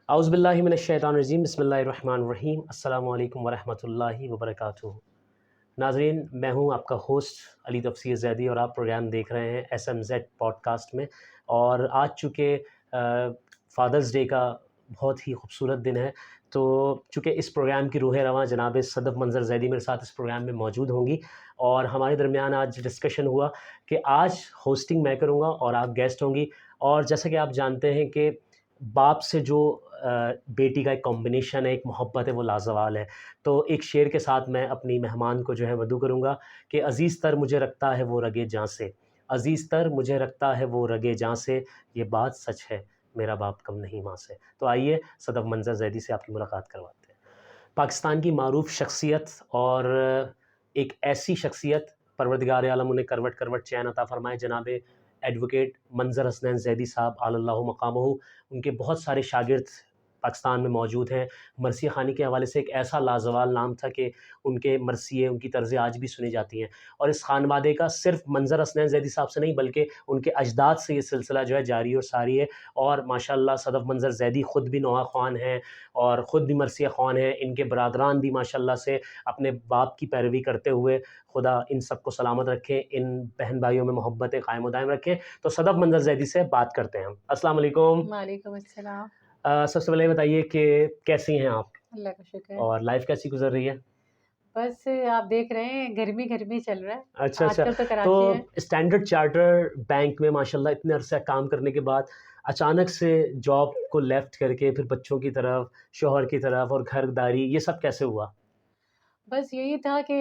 औज़ुबिल्लाहि मिनश्शैतानिर्रजीम बिस्मिल्लाहिर्रहमानिर्रहीम अस्सलामु अलैकुम वरहमतुल्लाहि वबरकातुहू। नाज़रीन, मैं हूँ आपका होस्ट अली तफसीर ज़ैदी और आप प्रोग्राम देख रहे हैं SMZ पॉडकास्ट में। और आज चूँकि फ़ादर्स डे का बहुत ही खूबसूरत दिन है, तो चूँकि इस प्रोग्राम की रूह रवां जनाब सदफ़ मंज़र ज़ैदी मेरे साथ इस प्रोग्राम में मौजूद होंगी और हमारे दरमियान आज डिस्कशन हुआ कि आज होस्टिंग मैं करूँगा और आप गेस्ट होंगी। और जैसा कि आप जानते हैं कि बाप से जो बेटी का एक कॉम्बिनेशन है, एक मोहब्बत है, वो लाज़वाल है। तो एक शेर के साथ मैं अपनी मेहमान को जो है वदू करूँगा कि अज़ीज़ तर मुझे रखता है वो रगे जाँ से, अज़ीज़ तर मुझे रखता है वो रगे जाँ से, ये बात सच है मेरा बाप कम नहीं माँ से। तो आइए सदफ़ मंज़र ज़ैदी से आपकी मुलाकात करवाते हैं। पाकिस्तान की मारूफ़ शख्सियत और एक ऐसी शख्सियत परवरदिगार आलम उन्हें करवट करवट चैन अता फ़रमाए, जनाब एडवोकेट मंज़र हसनैन ज़ैदी साहब आलल्लाहु मक़ामहू। उनके बहुत सारे शागिर्द पाकिस्तान में मौजूद हैं। मरसिया ख़ानी के हवाले से एक ऐसा लाज़वाल नाम था कि उनके मरसिए, उनकी तर्ज़ें आज भी सुनी जाती हैं। और इस ख़ानवादे का सिर्फ़ मंज़र हसनैन ज़ैदी साहब से नहीं, बल्कि उनके अजदाद से ये सिलसिला जो है जारी और सारी है। और माशाअल्लाह सदफ़ मंज़र ज़ैदी ख़ुद भी नोहा ख़्वान हैं और ख़ुद भी मरसिया ख़्वान हैं। इनके बरादरान भी माशाअल्लाह से अपने बाप की पैरवी करते हुए, खुदा इन सब को सलामत रखे, इन बहन भाइयों में मोहब्बतें कायम व दायम रखें। तो सदफ़ मंज़र ज़ैदी से बात करते हैं हम। अस्सलाम वालेकुम। वालेकुम अस्सलाम। सबसे पहले बताइए कि कैसी हैं आप अल्लाह का शुक्र है। और लाइफ़ कैसी गुज़र रही है? बस आप देख रहे हैं गर्मी चल रहा है। अच्छा, अच्छा। आजकल तो तो कराची है। स्टैंडर्ड चार्टर्ड बैंक में माशाल्लाह इतने अरसे काम करने के बाद अचानक से जॉब को लेफ़्ट करके फिर बच्चों की तरफ, शौहर की तरफ और घरदारी, ये सब कैसे हुआ? बस यही था कि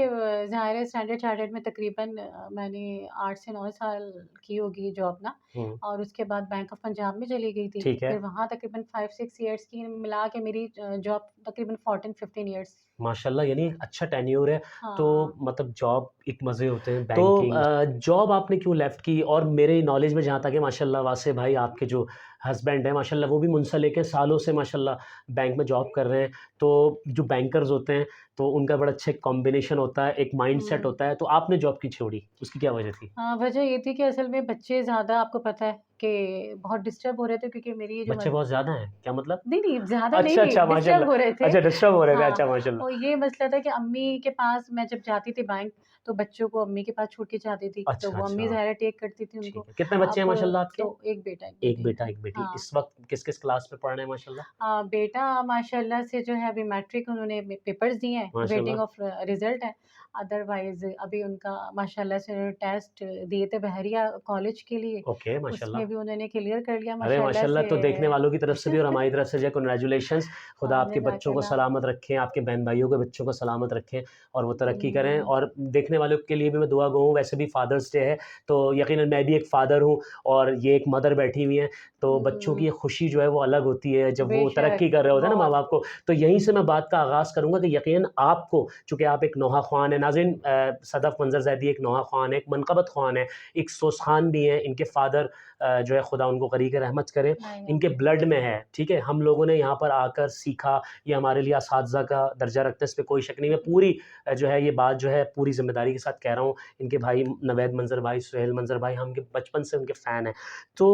ज़ाहिर है स्टैंडर्ड चार्टर्ड में तकरीबन मैंने 8 से 9 साल की होगी जॉब ना। हुँ, और उसके बाद बैंक ऑफ पंजाब में चली गई थी। ठीक है। फिर वहाँ तकरीबन 5-6 इयर्स की मिला के मेरी जॉब तकरीबन 14-15 इयर्स। माशाल्लाह, यानी अच्छा टेन्योर है। तो हाँ। मतलब जॉब एक मज़े होते हैं तो बैंकिंग। जॉब आपने क्यों लेफ़्ट की? और मेरे नॉलेज में जहाँ तक है माशाल्लाह वासे भाई आपके जो हस्बैंड हैं माशाल्लाह वो भी मुंसलिक हैं, सालों से माशाल्लाह बैंक में जॉब कर रहे हैं। तो जो बैंकर्स होते हैं तो उनका बड़ा अच्छा एक कॉम्बिनेशन होता है, एक माइंडसेट हुँ। होता है। तो आपने जॉब क्यों छोड़ी? उसकी क्या वजह थी? हाँ, वजह ये थी कि असल में बच्चे ज़्यादा आपको पता है कि बहुत डिस्टर्ब हो रहे थे क्योंकि मेरी ये जो बच्चे बहुत ज़्यादा हैं, क्या मतलब? नहीं, नहीं, ज़्यादा अच्छा, नहीं, अच्छा डिस्टर्ब माशाल्लाह। हो रहे थे। अच्छा डिस्टर्ब हो रहे थे, हाँ, अच्छा माशाल्लाह। और ये मसला था कि अम्मी के पास मैं जब जाती थी बैंक, तो बच्चों को अम्मी के पास छोड़ के जाती थी, तो अच्छा, वो अम्मी अच्छा। ज़ाहिर है टेक करती थी ठीक उनको। है। कितने बच्चे हैं अब माशाल्लाह आपके? 2 1 बेटा, 1 1 बेटी। बेटा, 1 बेटी। हाँ। इस वक़्त किस-किस क्लास में पढ़ रहे हैं माशाल्लाह? बेटा माशाल्लाह से जो है अभी मैट्रिक उन्होंने पेपर्स दिए हैं, माशाल्लाह। वेटिंग ऑफ रिज़ल्ट है। अदरवाइज़ अभी उनका माशाल्लाह से टेस्ट दिए थे बहरिया कॉलेज के लिए, ओके, उसमें माशाल्लाह। भी उन्होंने क्लियर कर लिया अरे माशाल्लाह माशाल्लाह! से। तो देखने वालों की तरफ से भी और हमारी तरफ से जो है कांग्रेचुलेशंस। खुदा हाँ, आपके बच्चों को जज़ाकल्लाह। सलामत रखें, आपके बहन-भाइयों के बच्चों को सलामत रखें और वो तरक्की करें। हुँ, और देखने वालों के लिए भी मैं दुआ गो हूँ। वैसे भी फादर्स डे है, तो यकीनन मैं भी एक फ़ादर हूँ और ये एक मदर बैठी हुई हैं, तो बच्चों की हुँ, ये खुशी जो है वो अलग होती है जब वो बेशक, तरक्की कर रहे होते हैं ना बहुत। माँ-बाप को। तो यहीं से मैं बात का आगाज़ करूँगा कि यकीनन आपको, चूँकि आप एक नौहा ख़्वान हैं नाज़रीन, सदफ़ मंज़र ज़ैदी एक नौहा ख़्वान है, एक मनक़बत ख़्वान है, एक सोस ख़ान भी हैं। इनके फ़ादर जो है खुदा उनको ग़रीक़ रहमत करे, इनके ब्लड में है, ठीक है? हम लोगों ने यहाँ पर आकर सीखा, ये हमारे लिए असातिज़ा का दर्जा रखता है, इस पे कोई शक नहीं है। पूरी जो है ये बात जो है पूरी ज़िम्मेदारी के साथ कह रहा हूँ। इनके भाई नवेद मंज़र भाई, सुहेल मंज़र भाई, हम इनके बचपन से उनके फ़ैन हैं। तो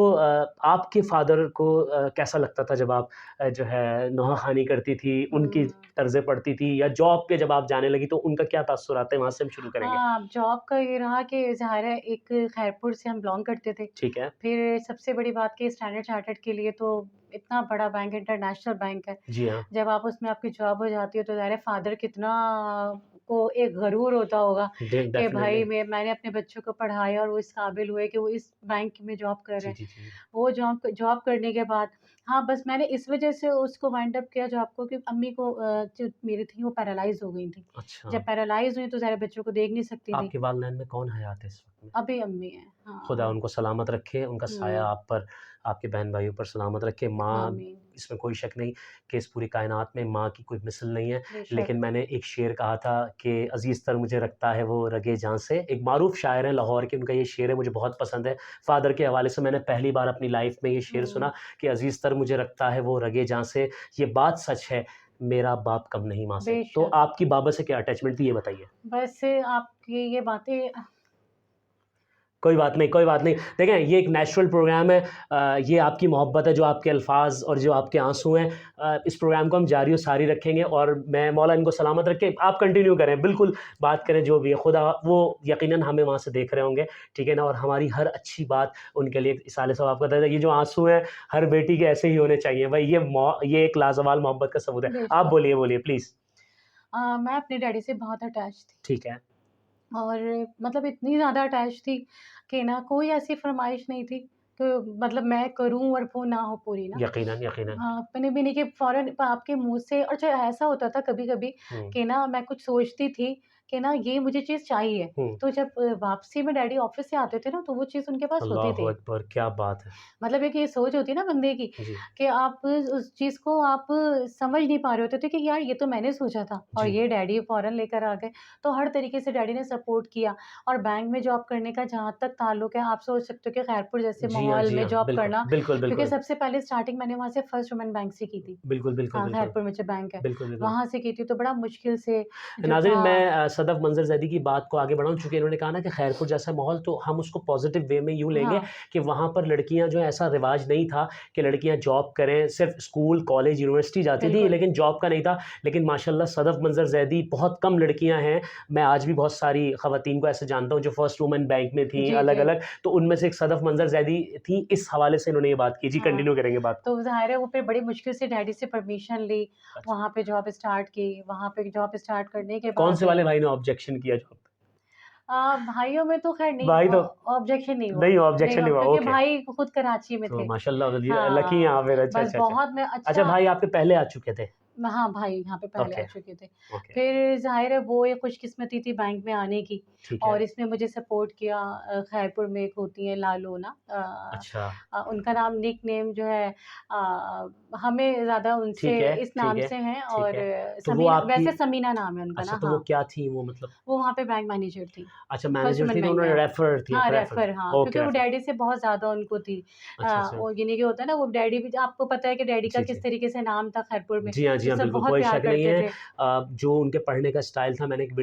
आपके फ़ादर को कैसा लगता था जब आप जो है नौहा-ख़्वानी करती थी, उनकी हुँ। तर्ज़ें पढ़ती थी या जॉब पे जब आप जाने लगी तो उनका क्या तासुरात है? वहाँ से हम शुरू करेंगे। हाँ, जॉब का ये रहा कि ज़ाहिर है एक खैरपुर से हम बिलॉन्ग करते थे। ठीक है। फिर सबसे बड़ी बात कि स्टैंडर्ड चार्टर्ड के लिए तो इतना बड़ा बैंक इंटरनेशनल बैंक है। जी हाँ। जब आप उसमें आपकी जॉब हो जाती है तो ज़ाहिर है फ़ादर कितना को एक गरूर होता होगा कि भाई डेफ़िनिटली। मैंने अपने बच्चों को पढ़ाया और वो इस काबिल हुए कि वो इस बैंक में जॉब कर रहे जी, हैं। जी, जी। वो जॉब जॉब करने के बाद हाँ, बस मैंने इस वज़ह से उसको वाइंड अप किया जॉब को कि अम्मी को जो मेरी थी वो पैरालाइज़ हो गई थी। अच्छा। जब पैरालाइज़ हुई तो ज़ाहिर है बच्चों को देख नहीं सकती थी। आपके वालिदैन में कौन हयात है इस वक़्त में? अभी अम्मी हैं। खुदा हाँ। उनको सलामत रखे, उनका साया हुँ। आप पर, आपके बहन-भाइयों पर सलामत रखे। माँ, आमीन। इसमें कोई शक नहीं कि इस पूरी कायनात में माँ की कोई मिसल नहीं है। बेशक। लेकिन मैंने एक शेर कहा था कि अज़ीज़ तर मुझे रखता है वो रगे जाँ से। एक मारूफ़ शायर हैं लाहौर के, उनका ये शेर है, मुझे बहुत पसंद है। फ़ादर के हवाले से मैंने पहली बार अपनी लाइफ़ में ये शेर सुना हुँ। कि अज़ीज़ तर मुझे रखता है वो रगे जाँ से, ये बात सच है मेरा बाप कम नहीं माँ से। तो बेशक। आपकी बाबा से क्या अटैचमेंट थी, ये बताइए? बस आपकी ये बातें कोई बात नहीं, कोई बात नहीं। देखें, ये एक नेचुरल प्रोग्राम है। ये आपकी मोहब्बत है, जो आपके अल्फ़ाज़ और जो आपके आँसू हैं। इस प्रोग्राम को हम जारी और सारी रखेंगे और मैं मौला इनको सलामत रखे। आप कंटिन्यू करें, बिल्कुल बात करें जो भी है। खुदा वो यकीनन हमें वहाँ से देख रहे होंगे, ठीक है ना? और हमारी हर अच्छी बात उनके लिए इसाले सवाब का दर्जा। ये जो आँसू हैं, हर बेटी के ऐसे ही होने चाहिए भाई। ये एक लाज़वाल मोहब्बत का सबूत है। आप बेशक। बोलिए, बोलिए प्लीज़। मैं अपने डैडी से बहुत अटैच थी ठीक है। और मतलब इतनी ज़्यादा अटैच थी कि ना कोई ऐसी फ़रमाइश नहीं थी कि मतलब मैं करूँ और वो ना हो पूरी ना। यकीनन, यकीनन। हाँ, मैंने भी नहीं कि फ़ौरन आपके मुँह से और चाहे ऐसा होता था कभी-कभी हुँ, कि ना मैं कुछ सोचती थी कि ना ये मुझे चीज़ चाहिए। हुँ। तो जब वापसी में डैडी ऑफ़िस से आते थे ना तो वो चीज़ उनके पास होती अल्लाहु थी। अकबर! क्या बात है। मतलब एक ये सोच होती है ना बंदे की जी, कि आप उस चीज़ को आप समझ नहीं पा रहे होते थे कि यार ये तो मैंने सोचा था और जी। ये डैडी फ़ौरन लेकर आ गए। तो हर तरीके से डैडी ने सपोर्ट किया और बैंक में जॉब करने का जहाँ तक ताल्लुक है, आप सोच सकते हो कि खैरपुर जैसे जी हाँ, माहौल जी में हाँ। जॉब बिल्कुल, करना बिल्कुल, क्योंकि बिल्कुल। सबसे पहले स्टार्टिंग मैंने वहाँ से फर्स्ट वुमेन बैंक से की थी। बिल्कुल, बिल्कुल, हाँ, बिल्कुल। खैरपुर में जो बैंक है, बिल्कुल, बिल्कुल। वहाँ से की थी तो बड़ा मुश्किल से जो नाज़रीन, था मैं सदफ़ मंज़र ज़ैदी की बात को आगे बढ़ाऊँ, चूँकि इन्होंने कहा ना कि खैरपुर जैसा माहौल, तो हम उसको पॉज़िटिव वे में यूँ लेंगे हाँ, कि वहाँ पर लड़कियाँ जो हैं, ऐसा रिवाज नहीं था कि लड़कियाँ जॉब करें, सिर्फ़ स्कूल, कॉलेज, यूनिवर्सिटी जाती थी, बिल्कुल। लेकिन जॉब का नहीं था। लेकिन माशाअल्लाह सदफ़ मंज़र ज़ैदी बहुत कम लड़कियाँ हैं, मैं आज भी बहुत सारी ख़वातीन को ऐसे जानता हूँ जो फर्स्ट वुमन बैंक में थीं, जी, जी। अलग-अलग, तो उनमें से एक सदफ़ मंज़र ज़ैदी थी। इस हवाले से इन्होंने ये बात की। जी, हाँ, कंटिन्यू करेंगे बात को। तो ज़ाहिर है वो फिर बड़ी मुश्किल से डैडी से परमिशन ली, अच्छा, वहाँ पे जॉब स्टार्ट की, वहाँ पे जॉब स्टार्ट करने के कौन बाद से वाले भाई ने ऑब्जेक्शन किया जॉब पे? भाइयों में तो ख़ैर नहीं भाई तो ऑब्जेक्शन नहीं हुआ नहीं, नहीं ऑब्जेक्शन हुआ नहीं हुआ, क्योंकि ओके। भाई खुद कराची में तो थे। माशाल्लाह लकी हैं हाँ, आप फिर। अच्छा, बस अच्छा, अच्छा। बहुत में अच्छा, अच्छा भाई आपके पहले आ चुके थे? हाँ, भाई यहाँ पे पहले आ ओके, चुके थे। ओके, फिर ज़ाहिर है वो एक खुशकिस्मती थी बैंक में आने की ठीक है। और इसमें मुझे सपोर्ट किया खैरपुर में एक होती हैं लालू ना अच्छा, उनका नाम निकनेम जो है हमें ज़्यादा उनसे ठीक है, इस ठीक नाम है, से हैं ठीक और है। तो वो समीना आपकी वैसे समीना नाम है उनका अच्छा, ना तो वो हाँ, क्या थी वो, मतलब? वो वहाँ पे बैंक मैनेजर थी। अच्छा, फर्स्ट मैनेजर वुमन थी, तो बैंक में उन्होंने हाँ। रेफर थी, हाँ, रेफर। रेफ़र हाँ, ओके, क्योंकि वो रेफर। डैडी से बहुत ज़्यादा उनको थी। अच्छा, अच्छा। वो यानी कि होता है ना वो डैडी भी आपको पता है कि डैडी का जी, किस जी। तरीके से नाम था खैरपुर में, जी हाँ, जी तो हाँ, सब बिल्कुल, बहुत कोई प्यार शक नहीं करते है। थे। जो उनके पढ़ने का स्टाइल था, मैंने एक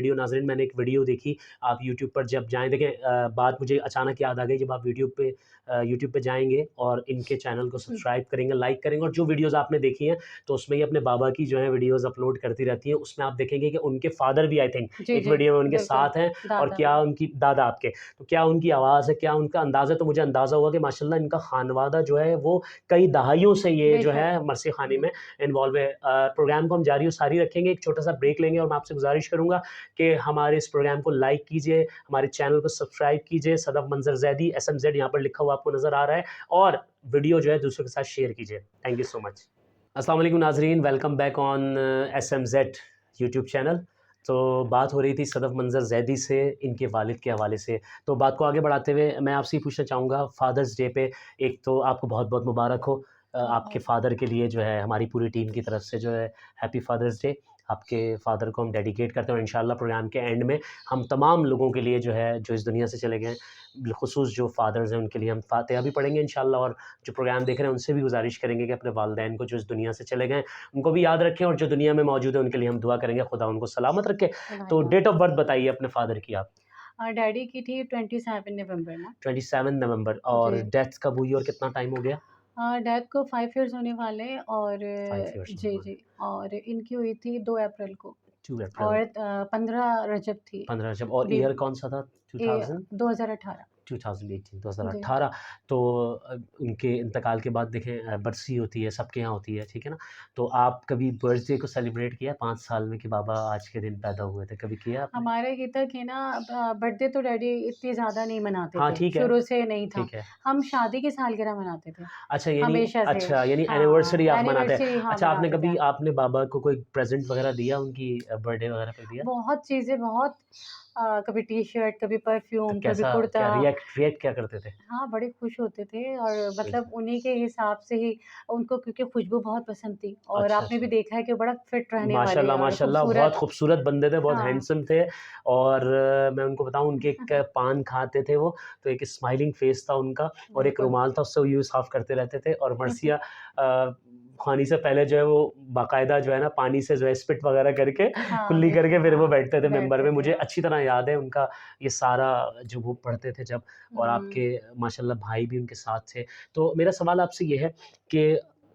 वीडियो देखी, आप यूट्यूब पर जब जाएँ देखें, बात मुझे अचानक याद आ गई, जब आप यूट्यूब पे जाएँगे और इनके चैनल को हुँ, सब्सक्राइब करेंगे, लाइक करेंगे, और जो वीडियोज़ आपने देखी हैं, तो उसमें ये अपने बाबा की जो है वीडियोज़ अपलोड करती रहती हैं। उसमें आप देखेंगे कि उनके फ़ादर भी आई थिंक जी, एक जी, वीडियो में उनके बिल्कुल, साथ हैं, और दादा क्या भी। उनकी दादा आपके, तो क्या उनकी आवाज़ है, क्या उनका अंदाज़ है, तो मुझे अंदाज़ा हुआ कि माशाल्लाह इनका खानवादा जो है वो कई दहाइयों से ये जो है बेशक। मरसी ख़ानी में इन्वॉल्व है। प्रोग्राम को हम जारी और सारी रखेंगे, एक छोटा-सा ब्रेक लेंगे और मैं आपसे गुज़ारिश करूँगा कि हमारे इस प्रोग्राम को लाइक कीजिए, हमारे चैनल को सब्सक्राइब कीजिए, सदफ़ मंज़र ज़ैदी SMZ यहाँ पर लिखा हुआ आपको नज़र आ रहा है, और वीडियो जो है दूसरों के साथ शेयर कीजिए। Thank you so much. अस्सलाम वालेकुम नाज़रीन, welcome back on SMZ YouTube channel. तो बात हो रही थी सदफ़ मंज़र ज़ैदी से, इनके वालिद के हवाले से। तो बात को आगे बढ़ाते हुए मैं आपसे ये पूछना चाहूँगा, फ़ादर्स डे पे एक तो आपको बहुत-बहुत मुबारक हो। आपके बहुत फ़ादर के लिए जो है हमारी पूरी टीम की तरफ से जो है हैप्पी फ़ादर्स डे। आपके फ़ादर को हम डेडिकेट करते हैं, और इंशाअल्लाह प्रोग्राम के एंड में हम तमाम लोगों के लिए जो है, जो इस दुनिया से चले गए हैं, बिलख़ुसूस जो फ़ादर्स हैं, उनके लिए हम फ़ातिहा भी पढ़ेंगे इंशाअल्लाह, और जो प्रोग्राम देख रहे हैं उनसे भी गुज़ारिश करेंगे कि अपने वालिदैन को जो इस दुनिया से चले गए हैं, उनको भी याद रखें, और जो दुनिया में मौजूद है उनके लिए हम दुआ करेंगे, खुदा उनको सलामत रखे। तो धन्यवाद। डेट ऑफ़ बर्थ बताइए अपने फ़ादर की आप? डैडी की थी 27 नवंबर ना। 27 नवंबर, और जी। डेथ कब हुई और कितना टाइम हो गया? डेथ को 5 इयर्स होने वाले हैं और 5 इयर्स होने जी, वाले। जी और इनकी हुई थी 2 अप्रैल को 2 अप्रैल, और 15 रजब थी 15 जब, और बी ईयर कौन-सा था? ए 2000? 2018 2018, जी। 2018। तो उनके इंतकाल के बाद देखें, बरसी होती है, सबके यहाँ होती है, ठीक है ना? तो आप कभी बर्थडे को सेलिब्रेट किया 5 साल में कि बाबा आज के दिन पैदा हुए थे, कभी किया आपने? हमारे की तक है ना बर्थडे तो डैडी इतनी ज़्यादा नहीं मनाते हाँ, थे, ठीक है, शुरू से नहीं था। ठीक है। हम शादी की सालगिरह मनाते थे, हमेशा से। यानी हाँ, एनिवर्सरी आप मनाते हैं। एनिवर्सरी हाँ, अच्छा, मनाते थे। आपने बाबा को कोई प्रेज़ेंट वग़ैरह दिया उनकी बर्थडे वग़ैरह पे दिया? बहुत चीज़ें बहुत कभी टी-शर्ट, कभी तो परफ्यूम, कभी कैसा कुर्ता क्या रिएक्ट क्या करते थे? हाँ, बड़े खुश होते थे और मतलब बिल्कुल। उन्हीं के हिसाब से ही उनको क्योंकि खुशबू बहुत पसंद थी और अच्छा, आपने भी अच्छा। देखा है कि वो बड़ा फिट रहने वाले माशाल्लाह, और माशाल्लाह, बहुत खूबसूरत खूबसूरत बंदे थे, बहुत हाँ। हैंडसम थे, और मैं उनको बताऊँ, उनके एक पान खाते थे वो, तो एक स्माइलिंग फ़ेस था उनका, और एक बिल्कुल। रुमाल था, उससे वो यूँ साफ़ करते रहते थे, और मर्सिया ख़्वानी से पहले जो है वो बाकायदा जो है ना पानी से जो है स्पिट वगैरह करके हाँ, कुल्ली करके फिर वो हाँ, बैठते थे मिंबर बैठते में। थे, मुझे हाँ। अच्छी तरह याद है उनका ये सारा जो वो पढ़ते थे जब, और हुँ, आपके माशाल्लाह भाई भी उनके साथ थे। तो मेरा सवाल आपसे ये है कि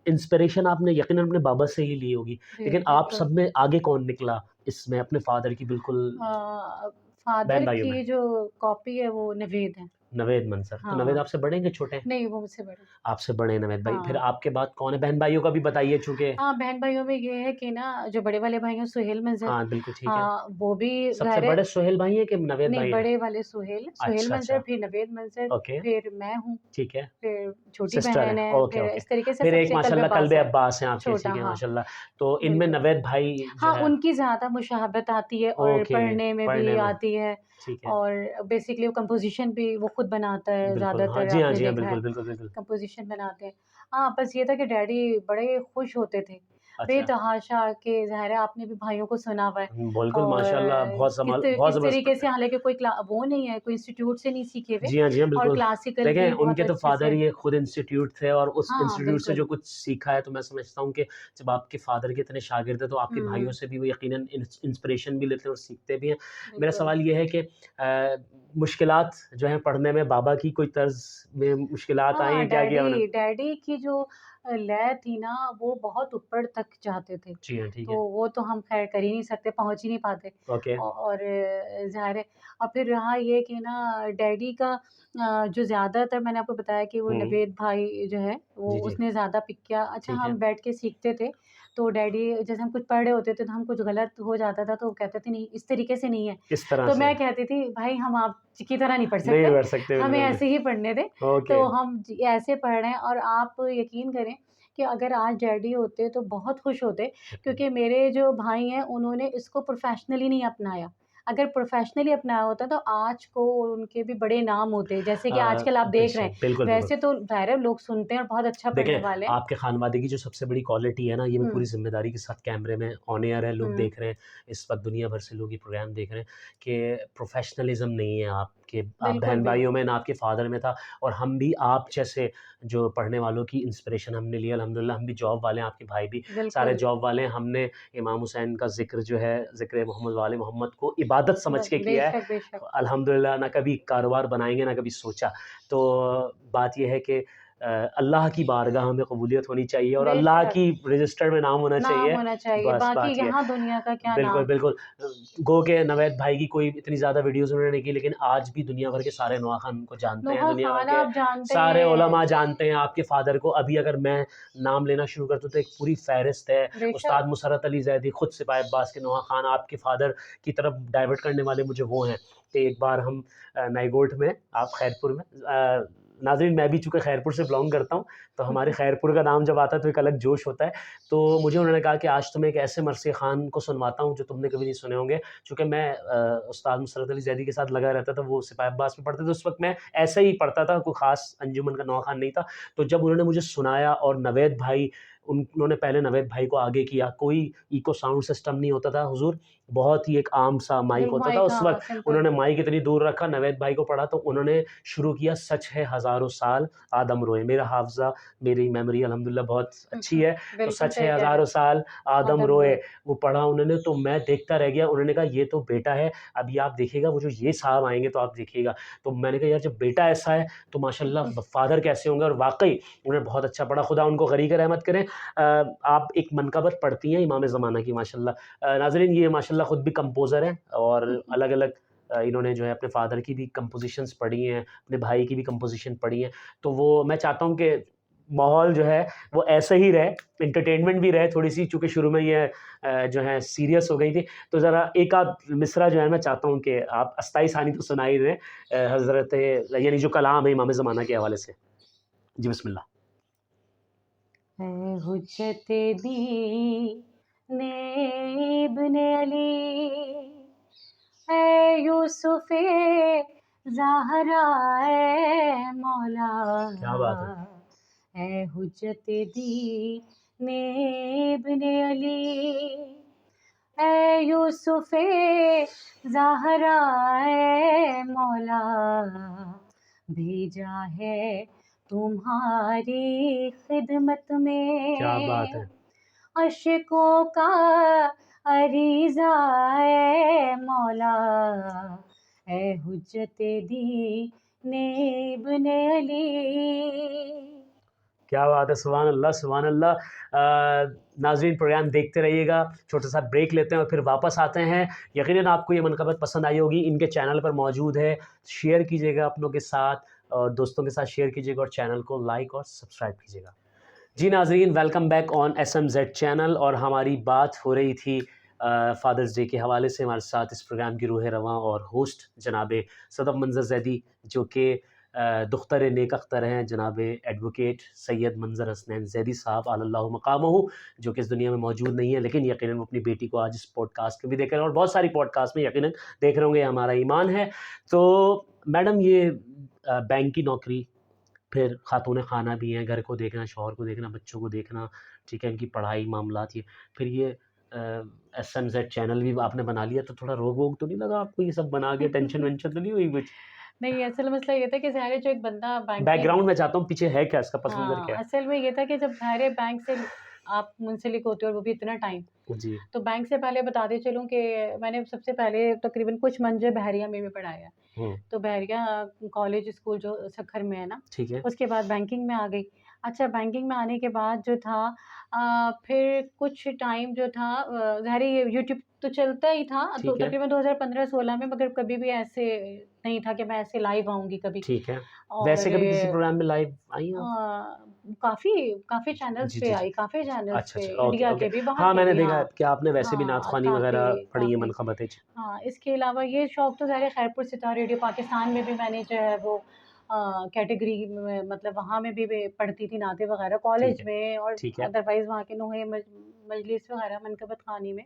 इंस्पिरेशन आपने यकीनन अपने बाबा से ही ली होगी, जी, लेकिन आप बिल्कुल। सब में आगे कौन निकला इसमें अपने फ़ादर की बिल्कुल फ़ादर बहन-भाइयों में? की जो कॉपी है वो नवेद है। नवेद मंसर। तो नवेद हाँ, आपसे बड़े हैं कि छोटे हैं? नहीं वो मुझसे बड़े हैं। आपसे बड़े हैं नवेद भाई। फिर हाँ। आपके बाद कौन है? बहन-भाइयों का भी बताइए चूँकि हाँ, बहन-भाइयों में ये है कि ना जो बड़े वाले भाई हैं सुहेल मंज़र, हाँ, बिल्कुल ठीक है। हाँ, वो भी सबसे ज़ाहिर है। बड़े सोहेल भाई हैं कि नवेद नहीं, भाई हैं? बड़े वाले सुहेल, सुहेल अच्छा, मंज़र, अच्छा। फिर नवेद मंज़र, ओके, फिर मैं हूँ, ठीक है। फिर छोटी सिस्टर बहन हैं, है, ओके, फिर ओके। इस तरीके से फिर एक सबसे कल्बे माशाल्लाह अब्बास कल्बे है, अब्बास हैं आपके, छोटा ठीक है हाँ, माशाल्लाह। तो इनमें बिल्कुल। नवेद भाई जो हाँ, है उनकी ज़्यादा मुशाहबत आती है और ओके, पढ़ने में भी पढ़ने में, आती है ठीक है। और बेसिकली वो कंपोज़िशन भी वो खुद बनाता है बिल्कुल, हाँ। ज़्यादातर जी हाँ, आपने जी हाँ, देखा है, बिल्कुल, बिल्कुल, बिल्कुल। कंपोज़िशन बनाते हैं। हाँ, बस ये था कि डैडी बड़े खुश होते थे, अच्छा। बेतहाशा कि ज़ाहिर है आपने भी भाइयों को सुना हुआ है बिल्कुल और माशाल्लाह बहुत किस ज़बरदस्त तरीके पढ़ते से हैं। हालाँकि कोई वो नहीं है, कोई इंस्टीट्यूट से नहीं सीखे हुए जी हाँ, जी हाँ, और बिल्कुल। क्लासिकल देखें, भी बहुत उनके तो अच्छे फ़ादर से ही खुद इंस्टीट्यूट थे और उस हाँ, इंस्टीट्यूट से जो बिल्कुल। कुछ सीखा है, तो मैं समझता हूँ कि जब आपके फ़ादर के इतने शागिर्द हैं, तो आपके भाइयों हुँ, से भी वो यकीनन इंस्पिरेशन भी लेते हैं और सीखते भी हैं। मेरा बिल्कुल। सवाल ये है कि मुश्किलात जो हैं पढ़ने में, बाबा की कोई तर्ज़ में मुश्किलात आई हाँ, हैं? क्या किया उन्होंने? डैडी की जो लय थी ना, वो बहुत ऊपर तक जाते थे। जी हाँ, ठीक तो है। वो तो हम ख़ैर कर ही नहीं सकते, पहुँच ही नहीं पाते। ओके। और ज़ाहिर है और फिर रहा ये कि ना डैडी का जो ज़्यादातर मैंने आपको बताया कि वो हुँ। नवेद भाई जो है, वो जी, जी। उसने ज़्यादा पिक किया। अच्छा ठीक है। हम बैठ के सीखते थे, तो डैडी जैसे हम कुछ पढ़ रहे होते थे, तो हम कुछ गलत हो जाता था, तो वो कहते थे, "नहीं, इस तरीके से नहीं है।" किस तरह तो से? मैं कहती थी, "भाई हम आप की तरह नहीं पढ़ नहीं सकते, पढ़ सकते, हमें बिल्कुल भी। ऐसे ही पढ़ने दें।" ओके। तो हम ऐसे पढ़ रहे हैं और आप यकीन करें कि अगर आज डैडी होते तो बहुत खुश होते क्योंकि मेरे जो भाई हैं उन्होंने इसको प्रोफ़ेशनली नहीं अपनाया। अगर प्रोफ़ेशनली अपनाया होता तो आज को उनके भी बड़े नाम होते। जैसे कि आजकल आप देख रहे हैं, बेशक, बिल्कुल, बिल्कुल। वैसे तो ज़ाहिर है लोग सुनते हैं और बहुत अच्छा पढ़ने देखें, वाले हैं। आपके ख़ानवादे की जो सबसे बड़ी क्वालिटी है ना, ये मैं हुँ, पूरी ज़िम्मेदारी के साथ कैमरे में ऑन एयर है, लोग हुँ, देख रहे हैं, इस वक़्त दुनिया भर से लोग ये प्रोग्राम देख रहे हैं कि प्रोफ़ेशनलिज़्म नहीं है आपके आप बिल्कुल भी। बहन-भाइयों में, ना आपके फ़ादर में था, और हम भी आप जैसे जो पढ़ने वालों की इंस्पिरेशन हमने ली, अल्हम्दुलिल्लाह हम भी जॉब वाले हैं, आपके भाई भी सारे बिल्कुल। जॉब वाले हैं। हमने इमाम हुसैन का ज़िक्र जो है, ज़िक्र मोहम्मद वाले मोहम्मद को इबादत समझ के किया है। बेशक, बेशक। अल्हम्दुलिल्लाह, ना कभी कारोबार बनाएँगे, ना कभी सोचा। तो बात ये है कि अल्लाह की बारगाह में कबूलियत होनी चाहिए और अल्लाह बेशक, की रजिस्टर में नाम होना नाम चाहिए। होना चाहिए, बस बाकी बात ये है। यहाँ दुनिया का क्या बिल्कुल, नाम। बिल्कुल। गो के नवेद भाई की कोई इतनी ज़्यादा वीडियोज़ उन्होंने नहीं की, लेकिन आज भी दुनिया भर के सारे नवाख़ान उनको जानते हैं, नोहा दुनिया भर खान के आप जानते सारे हैं, उलमा जानते हैं आपके फ़ादर को। अभी अगर मैं नाम लेना शुरू कर दूँ, तो एक पूरी फ़हरिस्त है। बेशक। उस्ताद मुसर्रत अली ज़ैदी, खुद सिपाही अब्बास के नोहा खान, आपके फ़ादर की तरफ डाइवर्ट करने वाले मुझे वो हैं कि एक बार हम नाइगोट में, आप खैरपुर में नाज़रीन, मैं भी चूँकि खैरपुर से बिलॉन्ग करता हूँ, तो हमारे खैरपुर का नाम जब आता है तो एक अलग जोश होता है। तो मुझे उन्होंने कहा कि आज तुम्हें एक ऐसे मरसी ख़ान को सुनवाता हूँ जो तुमने कभी नहीं सुने होंगे। चूँकि मैं उस्ताद मुसर्रत अली ज़ैदी के साथ लगा रहता था, वो सिपाही अब्बास में पढ़ते थे, उस वक़्त मैं ऐसे ही पढ़ता था, कोई ख़ास अंजुमन का नौख़ा नहीं था। तो जब उन्होंने मुझे सुनाया और नवेद भाई, उन्होंने पहले नवेद भाई को आगे किया, कोई इको साउंड सिस्टम नहीं होता था हुज़ूर, बहुत ही एक आम सा माइक एक होता था माइक उस हाँ, वक़्त। सिंपल। उन्होंने माइक इतनी दूर रखा, नवेद भाई को पढ़ा, तो उन्होंने शुरू किया, सच है हज़ारों साल आदम रोए। मेरा हाफ़ज़ा, मेरी मेमोरी अल्हम्दुलिल्लाह बहुत अच्छी है। तो बिल्कुल सच सही है कह रहे हज़ारों हैं, साल आदम आदम रोए, रोए। वो पढ़ा उन्होंने, तो मैं देखता रह गया। उन्होंने कहा ये तो बेटा है, अभी आप देखिएगा वो जो ये साहब आएँगे तो आप देखिएगा। तो मैंने कहा यार, जब बेटा ऐसा है तो माशाल्लाह फ़ादर कैसे होंगे, और वाक़ई उन्होंने बहुत अच्छा पढ़ा, खुदा उनको गरीक़ रहमत करे। आप एक मनक़बत पढ़ती हैं इमाम ज़माना की माशाल्लाह। नाज़रीन, ये माशाल्लाह ख़ुद भी कंपोज़र हैं और अलग-अलग इन्होंने जो है अपने फ़ादर की भी कंपोज़िशंस पढ़ी हैं, अपने भाई की भी कंपोज़िशन पढ़ी हैं। तो वो मैं चाहता हूँ कि माहौल जो है वो ऐसे ही रहे, एंटरटेनमेंट भी रहे थोड़ी-सी, चूँकि शुरू में ये जो है सीरियस हो गई थी। तो ज़रा एक आध मिसरा जो है मैं चाहता हूँ कि आप अस्थाई सानी तो सुना ही दें, हज़रत यानी जो कलाम है इमाम ज़माना के हवाले से। जी, बिस्मिल्लाह। है हुज्जत दीन इब्न अली, है यूसुफ़े ज़हरा ए मौला, क्या बात है! है हुज्जत दीन इब्न अली, है यूसुफ़े ज़हरा ए मौला, भेजा है तुम्हारी खिदमत क्या बात में, है! अशकों का अरीज़ा ए मौला, ए हुज्जते दीने इब्ने अली। क्या बात है! सुभान अल्लाह, सुभान अल्लाह। नाज़रीन प्रोग्राम देखते रहिएगा, छोटा-सा ब्रेक लेते हैं और फिर वापस आते हैं। यकीनन आपको ये मनक़बत पसंद आई होगी, इनके चैनल पर मौजूद है, शेयर कीजिएगा अपनों के साथ और दोस्तों के साथ शेयर कीजिएगा और चैनल को लाइक और सब्सक्राइब कीजिएगा। जी नाज़रीन, welcome back on SMZ channel और हमारी बात हो रही थी फ़ादर्स डे के हवाले से। हमारे साथ इस प्रोग्राम की रूह रवां और होस्ट जनाब सदफ़ मंज़र ज़ैदी, जो कि दुख्तर नेक अख्तर हैं जनाब एडवोकेट सैयद मंज़र हसनैन ज़ैदी साहब अलल्लाहु मक़ामहू, जो कि इस दुनिया में मौजूद नहीं है, लेकिन यकीनन वो अपनी बेटी को आज इस पॉडकास्ट में भी देख रहे हैं और बहुत सारी पॉडकास्ट में यकीनन देख रहे होंगे, हमारा ईमान है। तो मैडम, ये बैंक की नौकरी, फिर खातून खाना भी हैं, घर को देखना, शौहर को देखना, बच्चों को देखना, ठीक है, इनकी पढ़ाई मामलात, ये फिर ये SMZ चैनल भी आपने बना लिया, तो थोड़ा रोग वोग तो नहीं लगा आपको ये सब बना के? टेंशन वेंशन तो नहीं हुई कुछ? नहीं, असल मसला ये था कि ज़ाहिर है जो एक बंदा बैंकिंग बैकग्राउंड में चाहता हूँ, पीछे है क्या इसका, पस मंज़र क्या हाँ, है? असल में ये था कि जब ज़ाहिर है बैंक से आप मुंसलिक होते हो और वो भी इतना टाइम, जी, तो बैंक से पहले बताते चलूँ कि मैंने सबसे पहले तकरीबन कुछ मंज़र बहरिया में भी पढ़ाया है। हुँ, तो बहरिया कॉलेज स्कूल जो सखर में है ना, ठीक है, उसके बाद बैंकिंग में आ गई। अच्छा, बैंकिंग में आने के बाद जो था फिर कुछ टाइम जो था ज़ाहिर है ये यूट्यूब तो चलता ही था, तो ठीक है, तकरीबन 2015-16 में, मगर कभी भी ऐसे नहीं था कि मैं ऐसे लाइव आऊँगी कभी। ठीक है। वैसे और कभी किसी प्रोग्राम में लाइव आई हैं आप? काफ़ी काफ़ी चैनल्स जी, पे जी, जी। आई, काफ़ी चैनल्स अच्छा, पे, अच्छा, ओके, इंडिया ओके। के भी, बाहर हाँ, के मैंने भी, देखा हाँ। है कि आपने वैसे भी नात हाँ, ख़्वानी वग़ैरह काफ़ी पढ़ी है, काफ़ी मनक़बतें। हाँ, इसके अलावा ये शौक तो ज़ाहिर है खैरपुर सितार रेडियो पाकिस्तान में भी मैंने जो है वो कैटेगरी में, मतलब वहाँ में भी मैं पढ़ती थी नाते वग़ैरह ठीक कॉलेज है, में, और ठीक है। अदरवाइज़ वहाँ के नोहे मजलिस वग़ैरह मनक़बत ख़ानी में।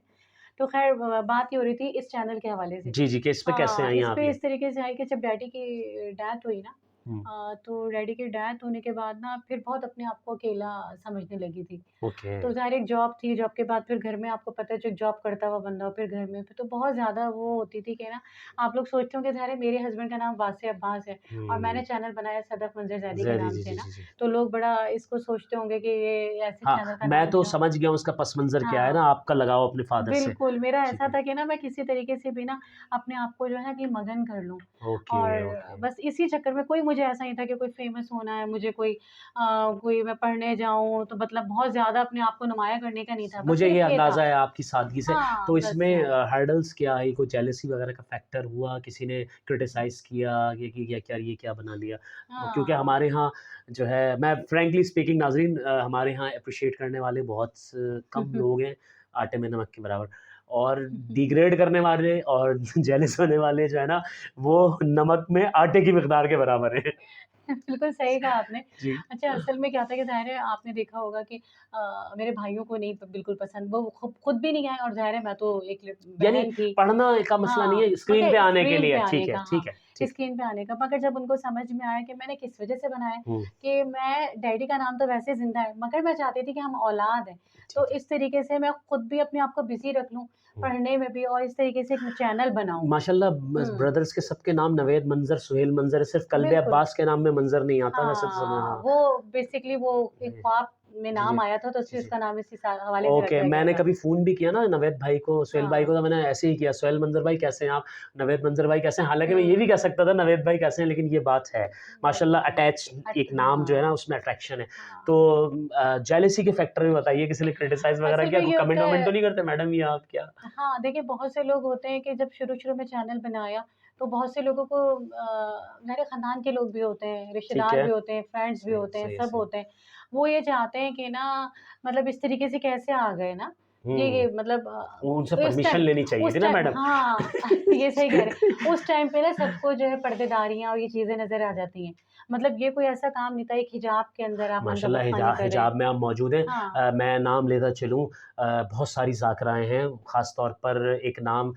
तो ख़ैर बात ये हो रही थी इस चैनल के हवाले से। जी, जी, कि इस पे कैसे हाँ, आई हैं इस आप पे ये? इस तरीके से आई कि जब डैडी की डेथ हुई ना, हुँ, तो डैडी की डेथ होने के बाद ना फिर बहुत अपने आप को अकेला समझने लगी थी। ओके, तो ज़ाहिर एक जॉब थी, जॉब के बाद फिर घर में आपको पता है जो जॉब करता हुआ बंदा हो फिर घर में, फिर तो बहुत ज़्यादा वो होती थी कि ना, आप लोग सोचते होंगे ज़ाहिर है मेरे हस्बैंड का नाम वासे अब्बास है और मैंने हुँ, चैनल बनाया सदफ़ मंज़र ज़ैदी के ज़ैदी, नाम जी, से जी, ना, जी, जी। तो लोग बड़ा इसको सोचते होंगे कि ये ऐसे हाँ, चैनल का मैं नाम तो क्यों? समझ गया हूँ उसका पस मंज़र क्या है ना, हाँ। आपका लगाव अपने फ़ादर से। बिल्कुल, मेरा ठीक ऐसा है। था कि ना मैं किसी तरीके से भी ना अपने आप को जो है कि मगन कर लूँ, ओके, और ओके। बस इसी चक्कर में, कोई मुझे ऐसा नहीं था कि कोई फ़ेमस होना है, मुझे कोई मैं पढ़ने जाऊँ तो मतलब बहुत ज़्यादा अपने आप को नुमाया करने का नहीं था, बस मुझे ये सिर्फ़ ये था। अंदाज़ा है आपकी सादगी से। हाँ, तो बस इसमें यार। हर्डल्स क्या आई? कोई जेलसी वगैरह का फैक्टर हुआ? किसी ने क्रिटिसाइज़ किया कि क्या क्या ये क्या बना लिया? क्योंकि हाँ। हमारे यहाँ जो है, मैं फ्रैंकली स्पीकिंग नाज़रीन, हमारे यहाँ एप्रिशिएट करने वाले बहुत कम लोग हैं, आटे में नमक के बराबर। और डिग्रेड करने वाले और जेलस होने वाले जो है ना, वो नमक में आटे की मिक़दार के बराबर हैं। बिल्कुल सही कहा आपने। जी। अच्छा, असल में क्या था कि ज़ाहिर है आपने देखा होगा कि मेरे भाइयों को नहीं बिल्कुल पसंद, वो खुद भी नहीं आए, और ज़ाहिर है मैं तो एक यानी बहन थी। पढ़ना का मसला नहीं हाँ, है, स्क्रीन पे मगर आने के स्क्रीन पे लिए। आने ठीक है, का, हाँ, ठीक है, ठीक। स्क्रीन पे आने का, मगर जब उनको समझ में आया कि मैंने किस वज़ह से बनाया है, हुँ, कि मैं डैडी का नाम तो वैसे ज़िंदा है, मगर मैं चाहती थी कि हम औलाद हैं। तो ठीक है। इस तरीके से मैं खुद भी अपने आप को बिज़ी रख लूँ, हुँ। पढ़ने में भी, और इस तरीके से एक चैनल बनाऊँ। माशाल्लाह, हुँ, ब्रदर्स के सबके नाम नवेद मंज़र, सुहेल मंज़र है, सिर्फ़ कल्बे बिल्कुल। अब्बास के नाम में मंज़र नहीं आता, वैसे तो सब हाँ, हाँ। वो बेसिकली वो एक जी, ख्वाब में जी, जी, नाम आया था, तो जी, इसलिए जी। उसका नाम इसी हवाले से ओके, रखा गया मैंने था। कभी फ़ोन भी किया ना नवेद भाई को, सुहेल भाई हाँ। को, तो मैंने ऐसे ही किया, सुहेल मंज़र भाई कैसे हैं आप? नवेद मंज़र भाई कैसे हैं? हालाँकि मैं ये भी हुँ, कह सकता था नवेद भाई कैसे हैं, लेकिन ये बात है। माशाल्लाह, नहीं, अटैच एक नाम जो है ना, हाँ, उसमें अट्रैक्शन है। तो हाँ। जेलसी के फैक्टर में बताइए, किसी ने क्रिटिसाइज़ वगैरह असल किया? में कोई ये होता कमेंट-वमेंट तो है, नहीं करते मैडम ये आप क्या? हाँ, देखिए बहुत से लोग होते हैं कि जब शुरू-शुरू में चैनल बनाया, तो बहुत से लोगों को मेरे ख़ानदान के लोग भी होते हैं, ठीक रिश्तेदार है। भी होते हैं, फ्रेंड्स भी सही है, होते हैं, सही है, सब सही है। होते हैं। वो ये चाहते हैं कि ना, मतलब इस तरीके से कैसे आ गए ना, हुँ। ये मतलब उनसे इस परमिशन टाइम लेनी चाहिए थी उस ना टाइम मैडम। हाँ, ये सही कह रहे हैं। उस टाइम पे ना सबको जो है पर्देदारियाँ और ये चीज़ें नज़र आ जाती हैं। मतलब ये कोई ऐसा काम नहीं था, एक हिजाब के अंदर आप माशाल्लाह, मनक़बत ख़ानी कर रहे हैं। हिजाब में आप मौजूद हैं। हाँ। मैं नाम लेता चलूँ, बहुत सारी ज़ाकराएँ हैं, ख़ास तौर पर एक नाम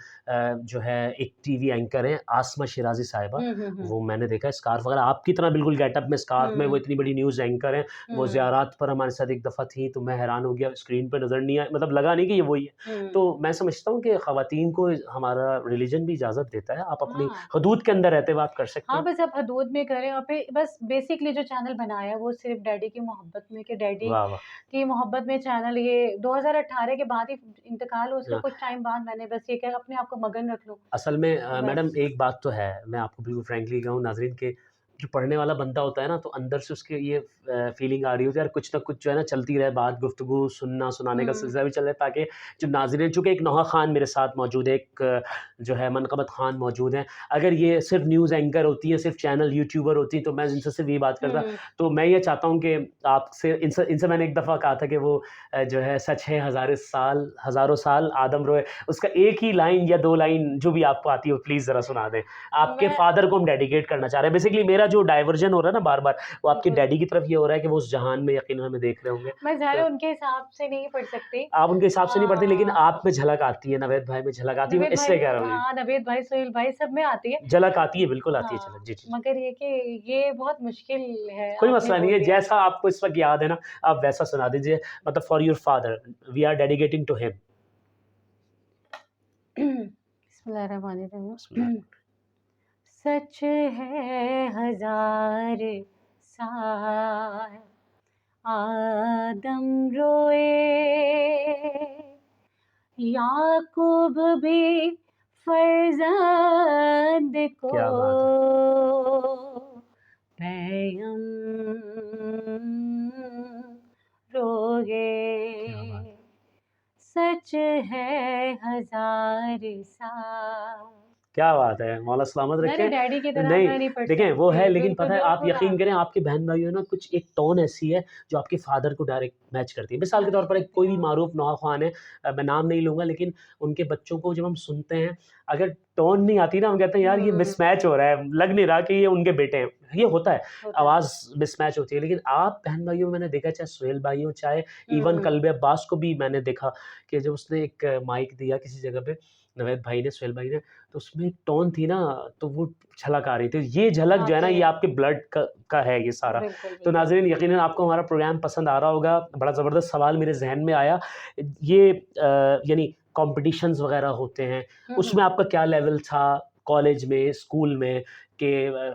जो है, एक टीवी एंकर हैं, आसमा शिराज़ी साहिबा। हुँ, हुँ, हुँ। वो मैंने देखा है स्कार्फ़ वगैरह आपकी तरह बिल्कुल गेटअप में, स्कार्फ़ में, वो हुँ, इतनी बड़ी न्यूज़ एंकर हैं। वो हुँ, ज़ियारात पर हमारे साथ एक दफ़ा थी, तो मैं हैरान हो गया, स्क्रीन पे नज़र नहीं आए, मतलब लगा नहीं कि ये वही है। हुँ। तो मैं समझता हूँ कि ख़वातीन को हमारा रिलिजन भी इजाज़त देता है, आप अपनी हाँ। हदूद के अंदर रहते हुए आप कर सकते हाँ, हैं। बस आप हदूद में करें, और फिर बस बेसिकली जो चैनल बनाया वो सिर्फ़ डैडी की मोहब्बत में, कि डैडी वाह, वाह! की मोहब्बत में चैनल, ये 2018 के बाद ही इंतकाल हुआ उसका, हाँ, कुछ टाइम बाद मैंने बस ये किया अपने आप को मगन रख लूँ, असल में मैडम बस। एक बात तो है, मैं आपको बिल्कुल फ्रैंकली कहूँ नाज़रीन के जो पढ़ने वाला बंदा होता है ना, तो अंदर से उसके ये फ़ीलिंग आ रही होती है यार कुछ ना कुछ जो है ना चलती रहे बात, गुफ्तगू, सुनना, सुनाने का हुँ, सिलसिला भी चल रहा है ताकि जो नाज़रीन चूँकि एक नौहा ख़ान मेरे साथ मौजूद है, एक जो है मनक़बत ख़ान मौजूद हैं। अगर ये सिर्फ़ न्यूज़ एंकर होती हैं, सिर्फ़ चैनल यूट्यूबर होती तो मैं इनसे सिर्फ़ यही बात करता। हुँ, तो मैं ये चाहता हूँ कि आपसे इनसे इनसे मैंने एक दफ़ा कहा था कि वो जो है सच है हज़ारों साल आदम रोए, उसका एक ही लाइन या 2 लाइन जो भी आपको आती हो प्लीज़ ज़रा सुना दें। आपके मैं फ़ादर को हम डेडिकेट करना चाह रहे हैं। बेसिकली मेरा जो डायवर्जन हो रहा है ना बार-बार, वो आपके बिल्कुल, डैडी की तरफ ये हो रहा है कि वो उस जहान में यकीनन हमें देख रहे होंगे। मैं ज़ाहिर तो उनके हिसाब से नहीं पढ़ सकती। आप उनके हिसाब से नहीं पढ़ती लेकिन हाँ, आप में झलक आती है, नवेद भाई में झलक आती है, मैं नवेद भाई इसलिए में, कह रहा हूँ ये। हाँ, नवेद भाई, सोहेल भाई सब में आती है। झलक आती है, बिल्कुल आती है झलक। हाँ, जी, जी, जी। मगर ये कि ये बहुत मुश्किल है, कोई आपने मसला नहीं बोल है, दिया। जैसा आपको इस वक़्त याद है ना, आप वैसा सुना दीजिए। मतलब for your father, we are dedicating to him. बिस्मिल्लाह। बिस्मिल्लाहिर्रहमानिर्रहीम। सच है हज़ार साल आदम रोए, याकूब भी फर्जंद को क्या बात है! पैगम रोए। क्या बात है! सच है हज़ार साल। क्या बात है! मौला सलामत मेरे रखें। डैडी की तरह नहीं, मैं नहीं पढ़ देखें वो है सकती, लेकिन बिल्कुल, पता है आप बिल्कुल यकीन आप। करें आपके बहन-भाइयों ना कुछ एक टोन ऐसी है जो आपके फ़ादर को डायरेक्ट मैच करती है। मिसाल के मैच तौर पर एक करते कोई हैं, भी हाँ। मारूफ़ नौहा ख़्वान है मैं नाम नहीं लूँगा लेकिन उनके बच्चों को जब हम सुनते हैं, अगर टोन नहीं आती ना हम कहते हैं यार ये हुँ, मिसमैच हो रहा है, लग नहीं रहा कि ये उनके बेटे हैं। ये होता है, होता है। आवाज़ मिसमैच होती है लेकिन आप बहन-भाइयों में मैंने देखा चाहे सुहेल भाई हों, चाहे इवन हुँ, कल्बे अब्बास को भी मैंने देखा कि जब उसने एक माइक दिया किसी जगह पे, नवेद भाई ने, सुहेल भाई ने, तो उसमें एक टोन थी ना, तो वो झलक आ रही थी। ये झलक जो है ना, आती ये है। आपके ब्लड का है ये सारा। बिल्कुल, तो बिल्कुल। नाज़रीन यकीनन आपको हमारा प्रोग्राम पसंद आ रहा होगा। बड़ा ज़बरदस्त सवाल मेरे ज़हन में आया। ये यानी कॉम्पिटिशन्स वग़ैरह होते हैं, हुँ, उसमें हुँ। आपका क्या लेवल था कॉलेज में, स्कूल में के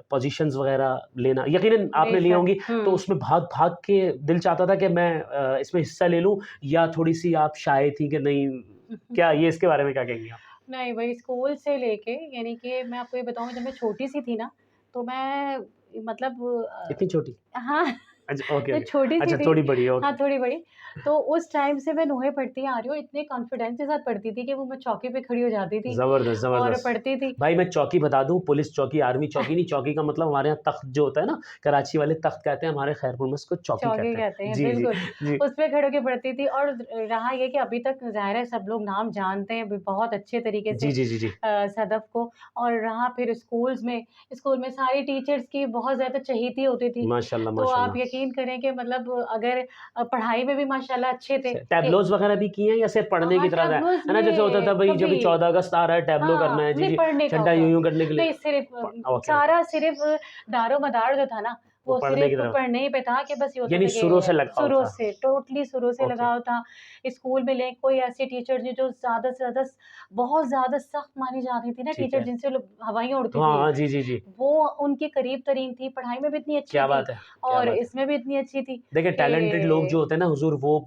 पोज़ीशंस वग़ैरह लेना? यकीनन आपने ली बेशक, होंगी, तो हुँ। उसमें भाग-भाग के दिल चाहता था कि मैं इसमें हिस्सा ले लूँ या थोड़ी-सी आप शाय थी कि नहीं, क्या ये इसके बारे में क्या कहेंगी आप? नहीं, वही स्कूल से लेके, यानी कि मैं आपको ये बताऊँ, जब मैं छोटी-सी थी ना, तो मैं मतलब इतनी छोटी? हाँ, अच्छा, ओके, मैं ओके। छोटी-सी अच्छा थी, थोड़ी बड़ी है, हाँ, ओके। थोड़ी बड़ी। तो उस टाइम से मैं नोहे पढ़ती आ रही हूँ, इतने कॉन्फिडेंस के साथ पढ़ती थी कि वो मैं चौकी पे खड़ी हो जाती थी ज़बरदस्त, और ज़बरदस्त। पढ़ती थी। भाई मैं चौकी बता दूँ, पुलिस चौकी, आर्मी चौकी नहीं, चौकी का मतलब हमारे यहाँ तख्त जो होता है ना, कराची वाले तख्त कहते हैं, हमारे खैरपुर में उसको चौकी चौके कहते हैं। कहते हैं, जी, जी, बिल्कुल। जी। उसपे खड़े होके पढ़ती थी और रहा ये कि अभी तक ज़ाहिर है सब लोग नाम जानते हैं बहुत अच्छे तरीके से जी, जी, जी, जी। सदफ़ को। और रहा फिर स्कूल में सारी टीचर्स की बहुत ज़्यादा चहेती होती थी। माशाल्लाह, तो आप माशाल्लाह। यकीन करें कि मतलब अगर पढ़ाई में भी माशाल्लाह अच्छे थे अच्छा, कि टैबलोज़ वगैरह भी किए हैं या सिर्फ़ पढ़ने हाँ, की तरह टैबलोज़ है ना? जैसे होता था में भई जब भी कभी 14 अगस्त आ रहा है, टैबलो करना हाँ, है, जी, नहीं जी, पढ़ने का झंडा होता। यूँ-यूँ करने के लिए नहीं सिर्फ़ ओके, ओके। सारा सिर्फ़ दारो-मदार जो था ना, वो वो पढ़ने की सिर्फ़ तरफ पढ़ने ही पे था कि बस ये होता यानी था शुरू से कि लगाव शुरू था। से, टोटली शुरू से ओके। लगाव था। स्कूल में ले कोई ऐसी टीचर थी जो ज़्यादा से ज़्यादा बहुत ज़्यादा सख्त मानी जाती थी ना, ठीक टीचर है। जिनसे लोग हवाइयाँ उड़ती हाँ, थी, हाँ, जी, जी, जी। वो उनके करीब-तरीन थी, पढ़ाई में भी इतनी अच्छी क्या थी बात है! क्या और बात है! इसमें भी इतनी अच्छी थी देखिए टैलेंटेड लोग जो कि होते हैं ना हुज़ूर वो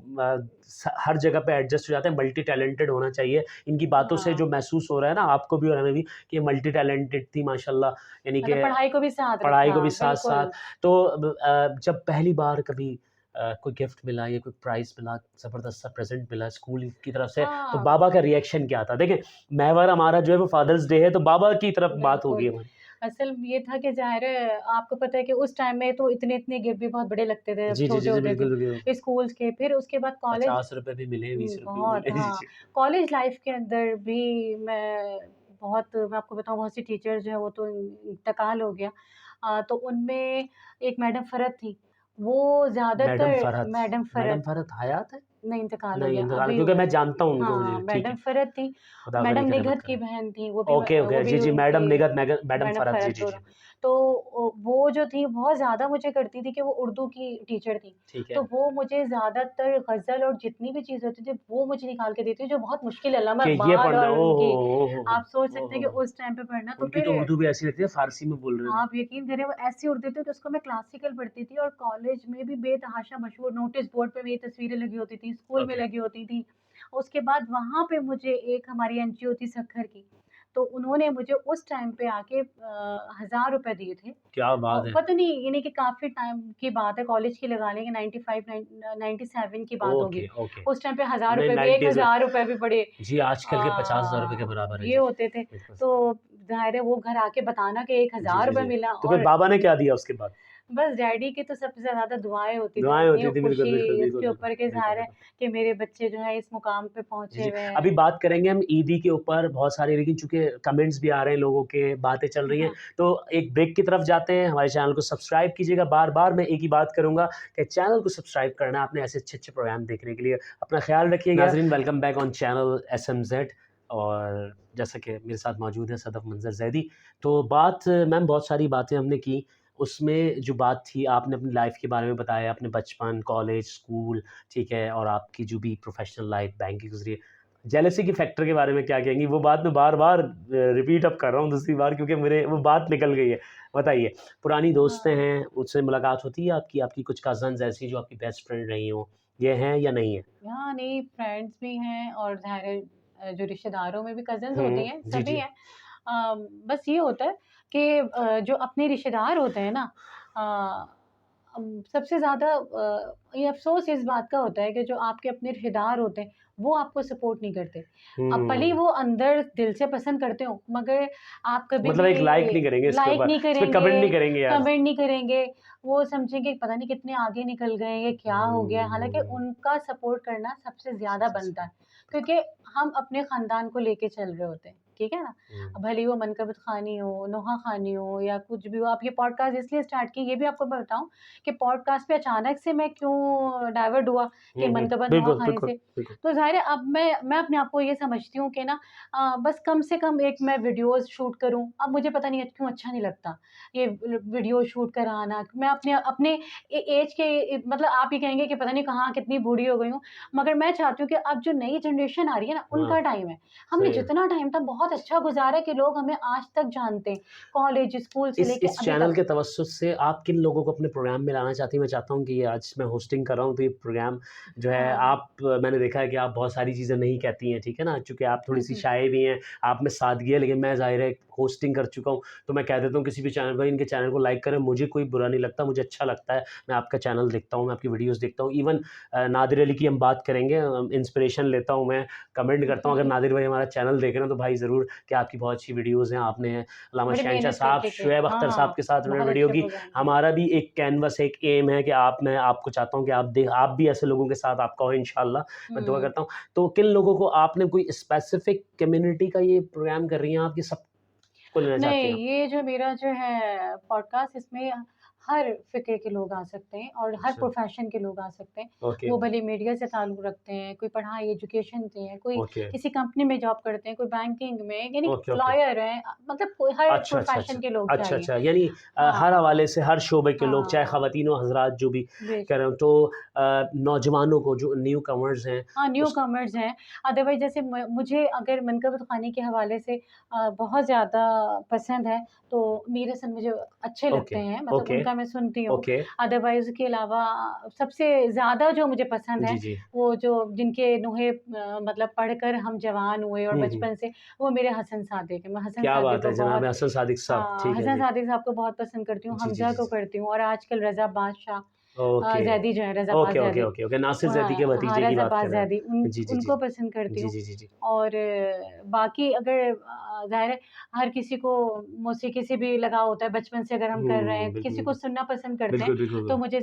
हर जगह पे एडजस्ट हो जाते हैं, मल्टी टैलेंटेड होना चाहिए। इनकी बातों से हाँ, जो महसूस हो रहा है ना आपको भी और हमें भी कि ये मल्टी टैलेंटेड थी माशाल्लाह यानी मतलब कि पढ़ाई को भी साथ पढ़ाई रखा, को भी साथ-साथ। बिल्कुल। तो जब पहली बार कभी कोई गिफ्ट मिला या कोई प्राइज़ मिला, ज़बरदस्त सा प्रेज़ेंट मिला स्कूल की तरफ से, तो हाँ, बाबा का रिएक्शन क्या था? देखें, महवर हमारा जो है वो फादर्स डे है, तो बाबा की तरफ बात होगी बिल्कुल। हमारी। असल ये था कि ज़ाहिर है आपको पता है कि उस टाइम में तो इतने-इतने गिफ्ट भी बहुत बड़े लगते थे, जब जी, जी, जी, छोटे जी, होते बिल्कुल, बिल्कुल। थे, स्कूल्स के। फिर उसके बाद कॉलेज ₹50 भी मिले, ₹20 भी बहुत, मिले। जी, हाँ, जी। कॉलेज लाइफ़ के अंदर भी मैं आपको बताऊँ बहुत सी टीचर्स जो हैं वो तो इंतकाल हो गया। तो उनमें एक मैडम फ़रत थी, वो मैडम ज़्यादातर फ़रहत, मैडम मैडम फ़रत फ़रहत हयात है? नहीं इंतकाल हो नहीं गया, इंतकाल अभी क्योंकि हुआ मैं है। जानता हूँ उनको हाँ, जी, ठीक मैडम है। फ़रत थी, खुदा मैडम गनी की रहमत निगहत की करे। बहन थी, ओके, वो ओके, जी, भी जी, मैडम उनकी निगहत मैडम मैडम फ़रहत, जी, फ़रत जी, दोनों। जी। तो वो जो थी बहुत ज़्यादा मुझे करती थी कि वो उर्दू की टीचर थी। ठीक है। तो वो मुझे ज़्यादातर ग़ज़ल और जितनी भी चीज़ होती थी वो मुझे निकाल के देती थी, जो बहुत मुश्किल अल्लामा कि ये इक़बाल पढ़ना और ओहो! उनकी ओहो! आप सोच सकते हैं कि ओहो! उस टाइम पे पढ़ना। तो उनकी फिर तो उर्दू भी ऐसी लगती है फ़ारसी में बोल रहे हो। आप यकीन करें वो ऐसी उर्दू थी कि उसको मैं क्लासिकल पढ़ती थी और कॉलेज में भी बेतहाशा मशहूर नोटिस बोर्ड पे मेरी तस्वीरें लगी होती थी, स्कूल में ओके, लगी होती थी। उसके बाद वहाँ पे मुझे एक हमारी एनजीओ थी सक्खर की, तो उन्होंने मुझे उस टाइम पे आके ₹1000 दिए थे। क्या बात है! पता नहीं यानी कि काफ़ी टाइम की बात है, कॉलेज की लगा लेंगे 95 97 की बात होगी। Okay, okay. उस टाइम पे नहीं ₹1000 भी 90s में ₹1000 भी बड़े जी, आजकल के 50,000 रुपए के बराबर है। ये जी, होते थे। बिल्कुल। तो ज़ाहिर है वो घर आके बताना कि एक जी, जी, ₹1000 जी। मिला तो फिर और बाबा ने क्या दिया उसके बाद? बस डैडी की तो सबसे ज़्यादा दुआएँ होती थी, दुआएँ इतनी होती थी, बिल्कुल, खुशी बिल्कुल, बिल्कुल, इसके बिल्कुल। ऊपर कि बिल्कुल, ज़ाहिर है बिल्कुल। कि मेरे बच्चे जो हैं इस मुकाम पे जी, पहुँचे जी। हुए अभी हैं। बात करेंगे हम ईदी के ऊपर बहुत सारी लेकिन चूँकि कमेंट्स भी आ रहे हैं लोगों के, बातें चल रही हैं, हाँ, तो एक ब्रेक की तरफ जाते हैं। हमारे चैनल को सब्सक्राइब कीजिएगा। बार-बार मैं एक ही बात करूँगा कि चैनल को सब्सक्राइब करना है आपने ऐसे अच्छे-अच्छे प्रोग्राम देखने के लिए। अपना ख़्याल रखिएगा। नाज़रीन वेलकम बैक ऑन चैनल एसएमज़ेड और जैसा कि मेरे साथ मौजूद है सदफ़ मंज़र ज़ैदी। तो बात मैम बहुत सारी बातें हमने की, उसमें जो बात थी आपने अपनी लाइफ़ के बारे में बताया, अपने बचपन, कॉलेज, स्कूल, ठीक है? और आपकी जो भी प्रोफ़ेशनल लाइफ़ बैंक की गुज़री है। जेलसी के फैक्टर के बारे में क्या कहेंगी? वो बात मैं बार-बार रिपीट अब कर रहा हूँ दूसरी बार क्योंकि मेरे वो बात निकल गई है। बताइए, पुरानी दोस्तें हाँ। हैं, उनसे मुलाकात होती है आपकी? आपकी कुछ कज़िन्स ऐसी जो आपकी बेस्ट फ्रेंड रही हों, ये हैं या नहीं है? हाँ, नहीं फ्रेंड्स भी हैं और ज़ाहिर है जो रिश्तेदारों में भी कज़िन्स होती हुँ, हैं, जी, सभी जी। हैं। बस ये होता है कि जो अपने रिश्तेदार होते हैं ना अ, सबसे ज़्यादा ये अफ़सोस इस बात का होता है कि जो आपके अपने रिश्तेदार होते हैं, वो आपको सपोर्ट नहीं करते। अब भले ही हुँ, वो अंदर दिल से पसंद करते हों, मगर आप कभी मतलब भी एक लाइक नहीं करेंगे इसके लाइक ऊपर, नहीं इस पे करेंगे, कमेंट नहीं करेंगे यार। कमेंट नहीं करेंगे, वो समझेंगे पता नहीं कितने आगे निकल गए, ये क्या हो गया? हालाँकि हुँ, उनका सपोर्ट करना सबसे जी, ज़्यादा जी, जी, बनता है, बिल्कुल। क्योंकि हम अपने ख़ानदान को लेके चल रहे होते हैं, ठीक है ना? हुँ, भले ही वो मनकबत ख़ानी हो, नोहा ख़ानी हो या कुछ भी हो, आप ये पॉडकास्ट इसलिए स्टार्ट की, ये भी आपको मैं बताऊँ कि पॉडकास्ट पे अचानक से मैं क्यों डाइवर्ट हुआ कि हुँ, हुँ। मनकबत नोहा बिल्कुल, ख़ानी बिल्कुल, से। बिल्कुल। तो ज़ाहिर है अब मैं अपने आप को ये समझती हूँ कि ना बस कम से कम एक मैं वीडियोज़ शूट करूँ। अब मुझे पता नहीं है क्यों अच्छा नहीं लगता, ये वीडियो शूट कराना। मैं अपने अपने एज के मतलब आप ये कहेंगे कि पता नहीं कहाँ कितनी बूढ़ी हो गई हूँ, मगर मैं चाहती हूँ कि अब जो नई जनरेशन आ रही है ना, हाँ, उनका टाइम है। हमने सही है। जितना टाइम था बहुत अच्छा गुज़ारा है कि लोग हमें आज तक जानते हैं, कॉलेज, स्कूल से लेके इस अभी चैनल तक। के तवज्जुह से आप किन लोगों को अपने प्रोग्राम में लाना चाहती हैं? मैं चाहता हूँ कि ये आज मैं होस्टिंग कर रहा हूँ, तो ये प्रोग्राम जो है हाँ। मैंने देखा है कि आप बहुत सारी चीज़ें नहीं कहती हैं, ठीक है ना? चूँकि आप हुँ, थोड़ी-सी हुँ। शाय भी हैं, आप में सादगी है, लेकिन मैं ज़ाहिर है होस्टिंग कर चुका हूँ, तो मैं कह देता हूँ किसी भी चैनल भाई इनके चैनल को लाइक करें, मुझे कोई बुरा नहीं लगता, मुझे अच्छा लगता है। मैं आपका चैनल देखता हूँ, मैं आपकी वीडियोज़ देखता हूँ। इवन नादिर अली की हम बात करेंगे इंस्पिरेशन लेता हूँ मैं, कमेंट करता जी, हूँ, अगर जी। नादिर भाई हमारा चैनल देख रहे हैं, तो भाई ज़रूर कि आपकी बहुत अच्छी वीडियोज़ हैं, आपने अल्लामा बड़ी शहनशाह मेहनत साहब, करके किया। शुएब अख्तर साहब हाँ, के साथ उन्होंने बहुत वीडियो अच्छे की। प्रोग्राम है। हमारा भी एक कैनवस, एक एम है कि मैं आपको चाहता हूँ कि आप भी ऐसे लोगों के साथ आपका हो इंशाअल्लाह, मैं दुआ हुँ। करता हूँ। तो किन लोगों को आपने कोई स्पेसिफिक कम्युनिटी का ये प्रोग्राम कर रही हैं आप कि सबको लेना चाहती हैं नहीं, आप? ये जो मेरा जो है पॉडकास्ट इसमें हर फ़िक़्रे के लोग आ सकते हैं और हर अच्छा, प्रोफ़ेशन के लोग आ सकते हैं। ओके, वो भले मीडिया से ताल्लुक़ रखते हैं, कोई पढ़ाई एजुकेशन से है, कोई ओके, किसी कंपनी में जॉब करते हैं, कोई बैंकिंग में यानी कि ओके, ओके। लॉयर हैं मतलब कोई हर अच्छा, अच्छा, अच्छा। प्रोफ़ेशन के लोग अच्छा, चाहिए। अच्छा, यानी हर हाँ, हवाले से हर शोबे के लोग, चाहे हाँ, ख़वातीन हो, हज़रात जो भी कर बेशक। रहे हों, तो नौजवानों को जो न्यू कमर्स हैं, हाँ, न्यू उस कमर्स हैं। अदरवाइज़ जैसे मुझे अगर मनकबत ख़ानी के हवाले से बहुत ज़्यादा पसंद है, तो मीर हसन मुझे अच्छे लगते ओके, हैं, मतलब ओके, उनका मैं सुनती हूँ। ओके। अदरवाइज़ उसके अलावा सबसे ज़्यादा जो मुझे पसंद जी, है, जी। वो जो जिनके नोहे मतलब पढ़कर हम जवान हुए और हुँ, हुँ। बचपन से, वो मेरे हसन सादिक हैं। मैं हसन क्या सादिक बात को है जनाब बहुत हसन सादिक साहब, हाँ, ठीक है हसन जी। सादिक साहब को बहुत पसंद करती हूँ, जी, जी, हमज़ा जी, को जी। करती हूँ और आजकल रज़ा बादशाह ओके। ज़ैदी जो है, Razabad okay, okay, Zaidi. Okay, okay, Nasir Zaidi के हाँ, हाँ, भतीजे की बात कर रज़ाबाद रहे हैं ज़ैदी आप। जी, जी, जी। उनको पसंद करती जी, हूँ। जी, जी, जी। और बाकी अगर ज़ाहिर है हर किसी को मौसीकी से भी लगाव होता है, बचपन से अगर हम कर रहे हैं, बिल्कुल, किसी को बिल्कुल। सुनना पसंद करते हैं, बिल्कुल, बिल्कुल, तो बिल्कुल। मुझे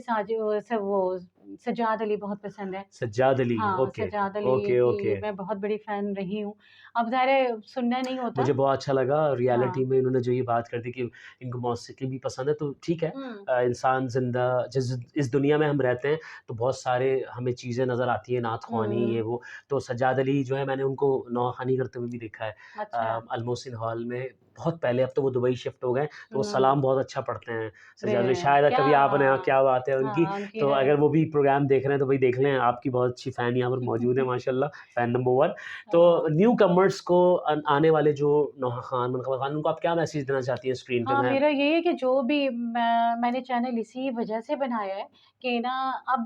सज्जाद अली बहुत पसंद है। सज्जाद अली, हाँ, ओके, सज्जाद अली ओके, की ओके। मैं बहुत बड़ी फ़ैन रही हूँ। अब ज़ाहिर है सुनना नहीं होता मुझे बहुत अच्छा लगा हाँ। रियलिटी में इन्होंने जो ये बात कर दी कि इनको मौसीकी भी पसंद है, तो ठीक है। हुँ, इंसान ज़िंदा जिस इस दुनिया में हम रहते हैं, तो बहुत सारे हमें चीज़ें नज़र आती हैं, नात ख़्वानी ये हुँ, वो। तो सज्जाद अली जो है मैंने उनको नौख़ानी करते हुए भी देखा है। अच्छा। अल मोहसिन हॉल में बहुत पहले, अब तो वो दुबई शिफ्ट हो गए, तो वो हुँ, सलाम बहुत अच्छा पढ़ते हैं सर वे जादू, शायद क्या कभी आपने, यहाँ क्या बात है उनकी। हाँ, उनकी तो है। अगर वो भी प्रोग्राम देख रहे हैं तो भाई देख लें, आपकी बहुत अच्छी फ़ैन यहाँ पर मौजूद है माशाल्लाह, फ़ैन नंबर 1। तो हाँ। न्यू कमर्स को आने वाले जो नौहा खान, मुनकबा खान, उनको आप क्या मैसेज देना चाहती हैं स्क्रीन पे? हाँ, मैं मेरा यही है कि जो भी मैंने चैनल इसी वजह से बनाया है कि ना अब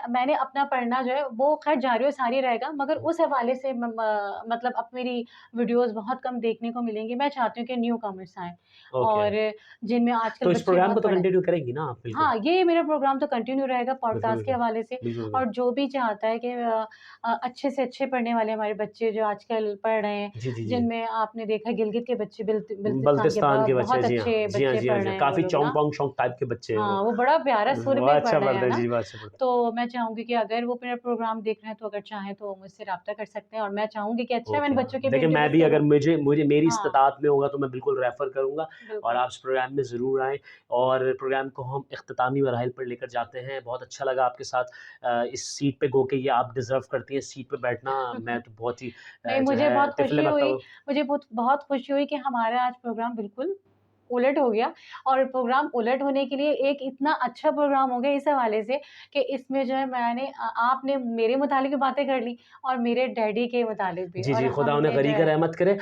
मैंने अपना पढ़ना जो है वो ख़ैर जारी और सारी रहेगा, मगर उस हवाले से मतलब अब मेरी वीडियोज़ बहुत कम देखने को मिलेंगी। मैं चाहती हूँ कि न्यू कमर्स आएँ ओके, और जिनमें आजकल तो इस बच्चे प्रोग्राम को बहुत तो पढ़े। कंटिन्यू करेंगी ना आप? बिल्कुल, हाँ, ये मेरा प्रोग्राम तो कंटिन्यू रहेगा बिल्कुल, पॉडकास्ट के बिल्कुल। हवाले से बिल्कुल, बिल्कुल। और जो भी चाहता है कि अच्छे से अच्छे पढ़ने वाले हमारे बच्चे जो आजकल पढ़ रहे हैं, जी, जी, जी। जिनमें आपने देखा गिलगित के बच्चे बिल्तिस्तान के बल्तिस्तान के बच्चे, बहुत जी हाँ। अच्छे जी हाँ, बच्चे जी हाँ, पढ़ जी रहे हाँ। हैं वो काफ़ी लोग ना। चौंग-पॉन्ग शौंग टाइप के बच्चे हैं हाँ, वो। वो बड़ा प्यारा सुर वो में अच्छा पढ़ रहे पढ़ते हैं हैं, ना, जी, वो अच्छा पढ़ते हैं। तो मैं चाहूँगी कि अगर वो मेरा प्रोग्राम देख रहे हैं, तो अगर चाहें तो मुझसे राब्ता कर सकते हैं और मैं चाहूँगी कि अच्छा मैं इन ओके, बच्चों के भी देखिए मैं इंटरव्यूज़ भी, अगर करूँ। मुझे मुझे मेरी हाँ, इस्तिताअत में होगा तो मैं बिल्कुल रेफ़र करूँगा और बिल्कुल। आप इस प्रोग्राम में ज़रूर आएँ और प्रोग्राम को हम इख्तितामी मराहिल पर लेकर जाते हैं। बहुत अच्छा लगा आपके साथ इस सीट पे गो के, ये आप डिज़र्व करती हैं इस सीट पे बैठना। मैं तो बहुत ही नहीं, जो मुझे है बहुत तिफ़ले खुशी बता हुई हूँ। मुझे बहुत बहुत खुशी हुई कि हमारा आज प्रोग्राम बिल्कुल उलट हो गया और प्रोग्राम उलट होने के लिए एक इतना अच्छा प्रोग्राम हो गया इस हवाले से कि इसमें जो है आपने मेरे मुतालिक भी बातें कर ली और मेरे डैडी के मुतालिक भी जी, और जी, खुदा उन्हें हमने जो गनी है रहमत करे।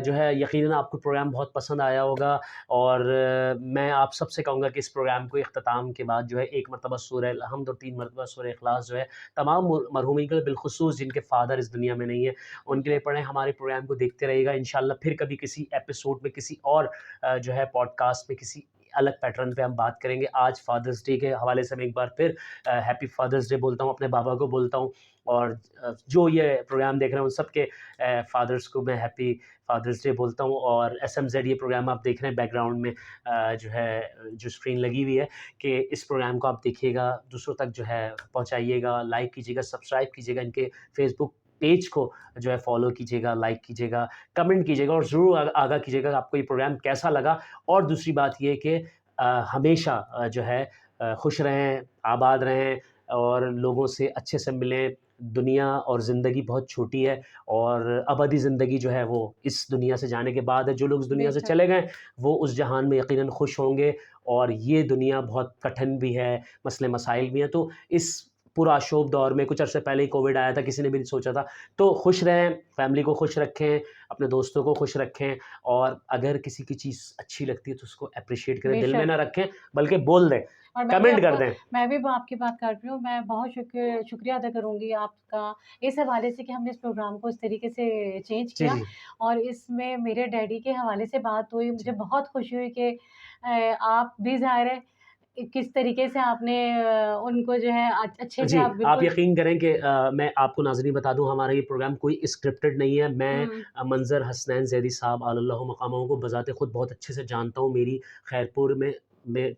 जो है यकीनन आपको प्रोग्राम बहुत पसंद आया होगा और मैं आप सबसे कहूँगा कि इस प्रोग्राम को इख्तिताम के बाद जो है एक मरतबा सूरह अल हम्द और 3 मरतबा सूरह इखलास जो है तमाम मरहूमीन के लिए, बिलख़ुसूस जिनके फ़ादर इस दुनिया में नहीं है, उनके लिए पढ़ें। हमारे प्रोग्राम को देखते रहिएगा। इंशाअल्लाह फिर कभी किसी एपिसोड में, किसी और जो है पॉडकास्ट में, किसी अलग पैटर्न पे हम बात करेंगे। आज फ़ादर्स डे के हवाले से मैं एक बार फिर हैप्पी फ़ादर्स डे बोलता हूँ, अपने बाबा को बोलता हूँ और जो ये प्रोग्राम देख रहे हैं उन सब के फ़ादर्स को मैं हैप्पी फ़ादर्स डे बोलता हूँ। और एसएमज़ेड ये प्रोग्राम आप देख रहे हैं बैकग्राउंड में, जो है जो स्क्रीन लगी हुई है, कि इस प्रोग्राम को आप देखिएगा, दूसरों तक जो है पहुँचाइएगा, लाइक कीजिएगा, सब्सक्राइब कीजिएगा, इनके फ़ेसबुक पेज को जो है फ़ॉलो कीजिएगा, लाइक कीजिएगा, कमेंट कीजिएगा और ज़रूर आगाह कीजिएगा कि आपको ये प्रोग्राम कैसा लगा। और दूसरी बात ये है कि हमेशा जो है खुश रहें, आबाद रहें और लोगों से अच्छे से मिलें। दुनिया और ज़िंदगी बहुत छोटी है और अबदी ज़िंदगी जो है वो इस दुनिया से जाने के बाद है। जो लोग इस दुनिया से बेशक। चले गए, वो उस जहान में यकीनन खुश होंगे और ये दुनिया बहुत कठिन भी है, मसले-मसाइल भी हैं। तो इस पुरआशूब दौर में, कुछ अरसे पहले ही कोविड आया था, किसी ने भी नहीं सोचा था। तो खुश रहें, फ़ैमिली को खुश रखें, अपने दोस्तों को खुश रखें और अगर किसी की चीज़ अच्छी लगती है तो उसको एप्रिशिएट करें, दिल में बेशक ना रखें, बल्कि बोल दें, और कमेंट कर दें। मैं भी आपकी बात कर रही हूँ। मैं बहुत शुक्रिया अदा करूँगी आपका इस हवाले से कि हमने इस प्रोग्राम को इस तरीके से चेंज जी, किया जी। और इसमें मेरे डैडी के हवाले से बात हुई। मुझे जी। बहुत खुशी हुई कि आप भी ज़ाहिर है किस तरीके से आपने उनको जो है अच्छे से जी, आप आप बिल्कुल यकीन करें कि मैं आपको नाज़रीन बता दूँ, हमारा ये प्रोग्राम कोई स्क्रिप्टेड नहीं है। मैं हुँ, मंज़र हसनैन ज़ैदी साहब आलल्लाहु मक़ामहू को बज़ाते ख़ुद बहुत अच्छे से जानता हूँ। मेरी खैरपुर में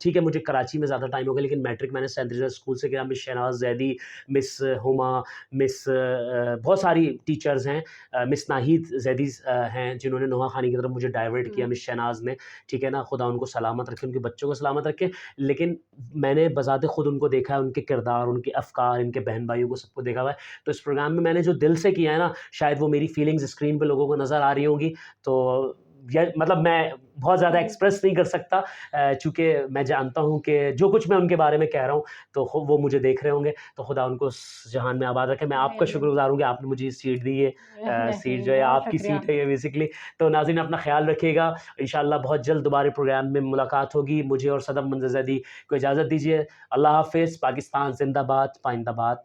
ठीक है, मुझे कराची में ज़्यादा टाइम हो गया, लेकिन मैट्रिक मैंने सेंट रिज़ा स्कूल से किया। Miss Shahnaz Zaidi, miss Huma, miss बहुत सारी टीचर्स हैं। मिस नाहीद ज़ैदी हैं, जिन्होंने नोहा ख़ानी की तरफ मुझे डाइवर्ट किया, हुँ। मिस शहनाज़ ने, ठीक है ना? खुदा उनको सलामत रखे, उनके बच्चों को सलामत रखे। लेकिन मैंने बज़ाते ख़ुद उनको देखा है, उनके किरदार, उनके अफ़कार, इनके बहन-भाइयों को सबको देखा हुआ है। तो इस प्रोग्राम में मैंने जो दिल से किया है ना, शायद वो मेरी फ़ीलिंग्स स्क्रीन पे लोगों को नज़र आ रही होंगी। तो य मतलब मैं बहुत ज़्यादा हुँ, एक्सप्रेस नहीं कर सकता, चूँकि मैं जानता हूँ कि जो कुछ मैं उनके बारे में कह रहा हूँ, तो वो मुझे देख रहे होंगे। तो खुदा उनको इस जहान में आबाद रखे। मैं आपका नहीं, नहीं। शुक्रगुज़ार हूँ कि आपने मुझे ये सीट दी है। सीट नहीं, जो है बहुत आपकी शुक्रिया। सीट है ये बेसिकली। तो नाज़रीन अपना ख़्याल रखिएगा। इंशाअल्लाह बहुत जल्द दोबारा प्रोग्राम में मुलाकात होगी। मुझे और सदम मंज़र ज़ैदी को इजाज़त दीजिए। अल्लाह हाफ़िज़। पाकिस्तान ज़िंदाबाद, पाइंदाबाद।